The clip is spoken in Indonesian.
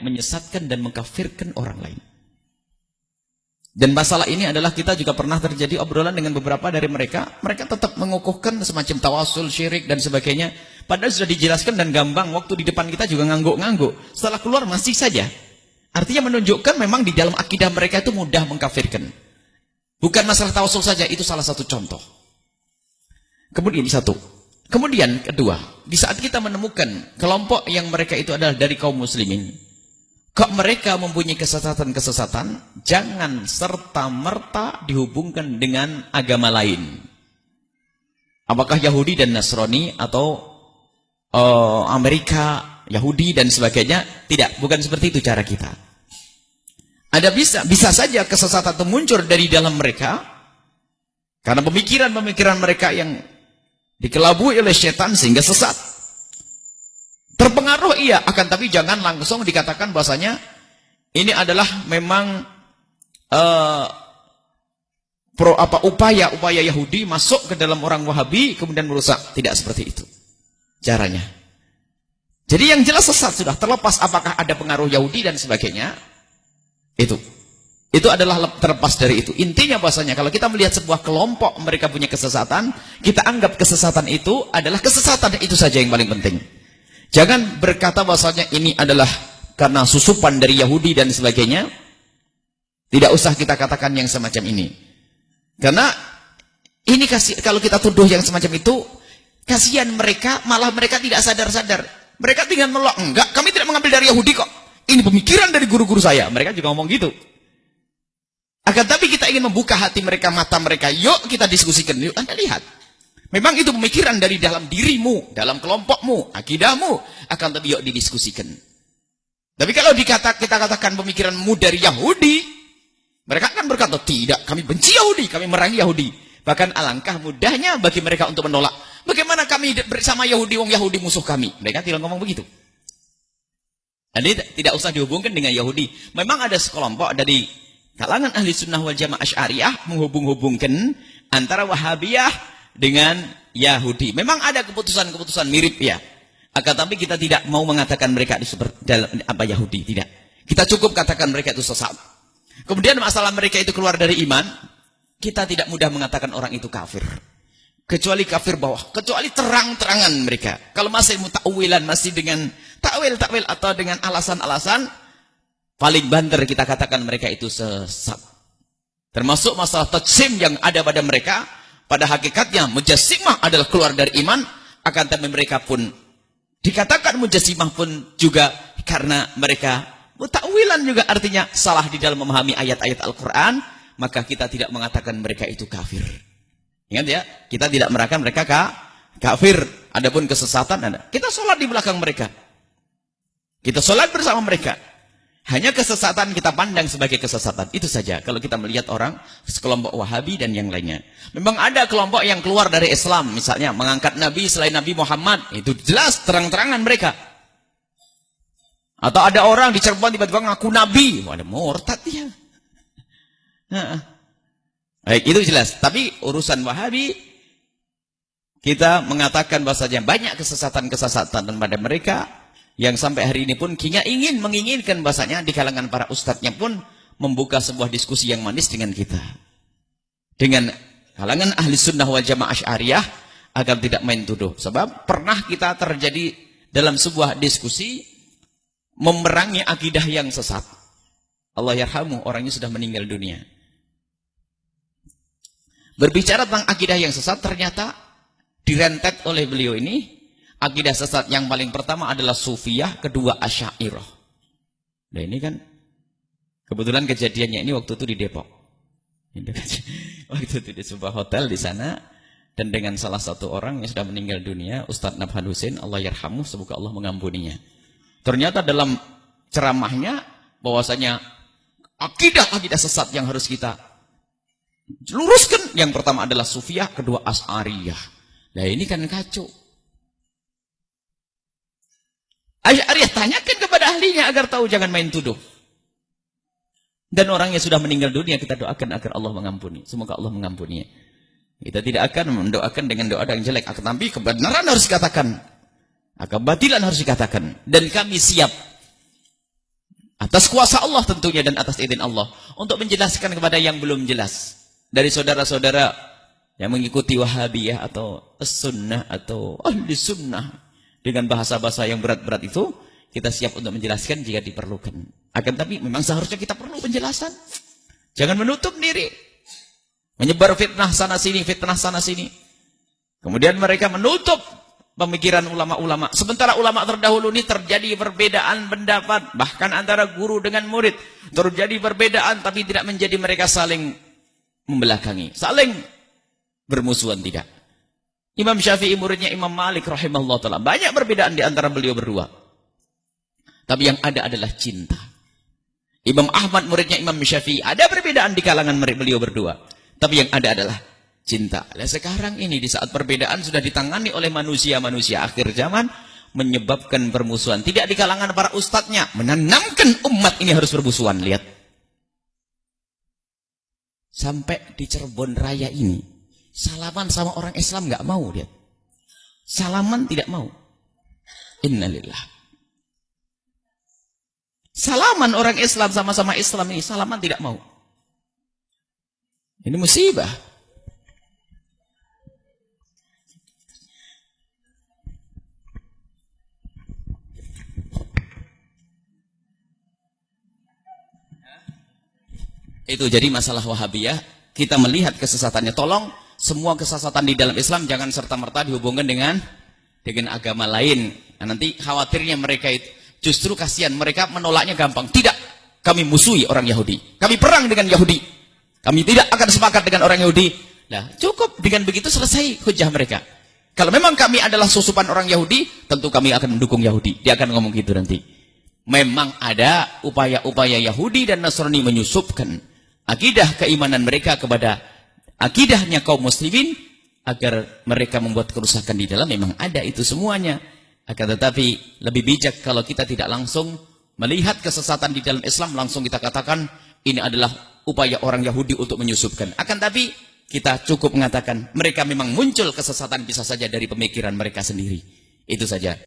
menyesatkan dan mengkafirkan orang lain. Dan masalah ini adalah kita juga pernah terjadi obrolan dengan beberapa dari mereka. Mereka tetap mengukuhkan semacam tawasul, syirik dan sebagainya. Padahal sudah dijelaskan dan gampang. Waktu di depan kita juga ngangguk-ngangguk. Setelah keluar masih saja. Artinya menunjukkan memang di dalam akidah mereka itu mudah mengkafirkan. Bukan masalah tawasul saja, itu salah satu contoh. Kemudian satu. Kemudian kedua, di saat kita menemukan kelompok yang mereka itu adalah dari kaum muslimin, kok mereka mempunyai kesesatan-kesesatan, jangan serta-merta dihubungkan dengan agama lain. Apakah Yahudi dan Nasrani atau Amerika, Yahudi dan sebagainya? Tidak, bukan seperti itu cara kita. Ada bisa saja kesesatan itu muncul dari dalam mereka, karena pemikiran-pemikiran mereka yang dikelabui oleh setan sehingga sesat. Terpengaruh iya, akan tapi jangan langsung dikatakan bahasanya ini adalah memang upaya Yahudi masuk ke dalam orang Wahabi kemudian merusak. Tidak seperti itu caranya. Jadi yang jelas sesat sudah, terlepas apakah ada pengaruh Yahudi dan sebagainya. Itu adalah terlepas dari itu. Intinya bahasanya kalau kita melihat sebuah kelompok mereka punya kesesatan, kita anggap kesesatan itu adalah kesesatan, itu saja yang paling penting. Jangan berkata bahasanya ini adalah karena susupan dari Yahudi dan sebagainya. Tidak usah kita katakan yang semacam ini. Karena ini kalau kita tuduh yang semacam itu, kasihan mereka, malah mereka tidak sadar-sadar. Mereka tinggal menolak, enggak, kami tidak mengambil dari Yahudi kok. Ini pemikiran dari guru-guru saya. Mereka juga ngomong gitu. Akan tapi kita ingin membuka hati mereka, mata mereka. Yuk kita diskusikan. Yuk Anda lihat. Memang itu pemikiran dari dalam dirimu, dalam kelompokmu, akidahmu. Akan tapi yuk didiskusikan. Tapi kalau kita katakan pemikiranmu dari Yahudi, mereka akan berkata, tidak, kami benci Yahudi, kami merangi Yahudi. Bahkan alangkah mudahnya bagi mereka untuk menolak. Bagaimana kami bersama Yahudi, wong Yahudi musuh kami. Mereka tidak ngomong begitu. Jadi tidak usah dihubungkan dengan Yahudi. Memang ada sekelompok dari kalangan ahli sunnah wal jamaah Asy'ariyah menghubung-hubungkan antara Wahabiyah dengan Yahudi. Memang ada keputusan-keputusan mirip ya. Akan tapi kita tidak mau mengatakan mereka itu dalam apa Yahudi, tidak. Kita cukup katakan mereka itu sesat. Kemudian masalah mereka itu keluar dari iman, kita tidak mudah mengatakan orang itu kafir. Kecuali kafir bawah, kecuali terang-terangan mereka. Kalau masih mutakwilan, masih dengan takwil atau dengan alasan-alasan, paling banter kita katakan mereka itu sesat. Termasuk masalah tajsim yang ada pada mereka, pada hakikatnya mujassimah adalah keluar dari iman, akan tapi mereka pun dikatakan mujassimah pun juga karena mereka mutakwilan juga artinya salah di dalam memahami ayat-ayat Al-Quran, maka kita tidak mengatakan mereka itu kafir. Ingat ya, kita tidak mengatakan mereka kafir. Adapun kesesatan ada. Kita sholat di belakang mereka. Kita sholat bersama mereka. Hanya kesesatan kita pandang sebagai kesesatan. Itu saja. Kalau kita melihat orang sekelompok Wahabi dan yang lainnya. Memang ada kelompok yang keluar dari Islam. Misalnya mengangkat Nabi selain Nabi Muhammad. Itu jelas terang-terangan mereka. Atau ada orang di Cirebon tiba-tiba ngaku Nabi. Wah, ada murtad dia. Baik, itu jelas. Tapi urusan Wahabi, kita mengatakan bahasanya banyak kesesatan-kesesatan pada mereka. Yang sampai hari ini pun menginginkan bahasanya di kalangan para ustadznya pun membuka sebuah diskusi yang manis dengan kita. Dengan kalangan ahli sunnah wal jamaah Asy'ariyah agar tidak main tuduh. Sebab pernah kita terjadi dalam sebuah diskusi memerangi akidah yang sesat. Allah yarhamu, orangnya sudah meninggal dunia. Berbicara tentang akidah yang sesat, ternyata direntet oleh beliau ini. Akidah sesat yang paling pertama adalah Sufiyah, kedua Asy'ariyah. Nah ini kan kebetulan kejadiannya ini waktu itu di Depok. Waktu itu di sebuah hotel di sana, dan dengan salah satu orang yang sudah meninggal dunia, Ustadz Nabhan Husin, Allah yarhamuh, semoga Allah mengampuninya. Ternyata dalam ceramahnya bahwasanya akidah sesat yang harus kita luruskan, yang pertama adalah Sufiyah, kedua Asy'ariyah. Nah ini kan kacau. Asy'ariyah tanyakan kepada ahlinya agar tahu, jangan main tuduh. Dan orang yang sudah meninggal dunia kita doakan agar Allah mengampuni. Semoga Allah mengampuni. Kita tidak akan mendoakan dengan doa yang jelek. Tapi kebenaran harus dikatakan. Kebatilan harus dikatakan. Dan kami siap Atas kuasa Allah tentunya dan atas izin Allah. Untuk menjelaskan kepada yang belum jelas. Dari saudara-saudara yang mengikuti Wahabiyah atau Sunnah atau Ahli Sunnah. Dengan bahasa-bahasa yang berat-berat itu, kita siap untuk menjelaskan jika diperlukan. Akan tapi memang seharusnya kita perlu penjelasan. Jangan menutup diri. Menyebar fitnah sana sini, fitnah sana sini. Kemudian mereka menutup pemikiran ulama-ulama. Sementara ulama terdahulu ini terjadi perbedaan pendapat. Bahkan antara guru dengan murid. Terjadi perbedaan tapi tidak menjadi mereka saling membelakangi. Saling bermusuhan, tidak. Imam Syafi'i muridnya Imam Malik rahimahullah ta'ala. Banyak perbedaan di antara beliau berdua. Tapi yang ada adalah cinta. Imam Ahmad muridnya Imam Syafi'i. Ada perbedaan di kalangan beliau berdua. Tapi yang ada adalah cinta. Nah, sekarang ini di saat perbedaan sudah ditangani oleh manusia-manusia akhir zaman, menyebabkan permusuhan. Tidak di kalangan para ustadznya, menanamkan umat ini harus bermusuhan. Lihat. Sampai di Cirebon Raya ini, salaman sama orang Islam nggak mau, lihat. Salaman tidak mau. Innalillah. Salaman orang Islam sama-sama Islam ini, salaman tidak mau. Ini musibah. Itu jadi masalah Wahabiyah. Kita melihat kesesatannya. Tolong semua kesesatan di dalam Islam jangan serta-merta dihubungkan dengan agama lain. Nah, nanti khawatirnya mereka itu justru kasihan, mereka menolaknya gampang. Tidak, kami musuhi orang Yahudi. Kami perang dengan Yahudi. Kami tidak akan sepakat dengan orang Yahudi. Nah, cukup dengan begitu selesai hujah mereka. Kalau memang kami adalah susupan orang Yahudi, tentu kami akan mendukung Yahudi. Dia akan ngomong gitu nanti. Memang ada upaya-upaya Yahudi dan Nasrani menyusupkan akidah keimanan mereka kepada akidahnya kaum muslimin agar mereka membuat kerusakan di dalam. Memang ada itu semuanya. Akan tetapi lebih bijak kalau kita tidak langsung melihat kesesatan di dalam Islam, langsung kita katakan ini adalah upaya orang Yahudi untuk menyusupkan. Akan tapi kita cukup mengatakan mereka memang muncul kesesatan bisa saja dari pemikiran mereka sendiri. Itu saja.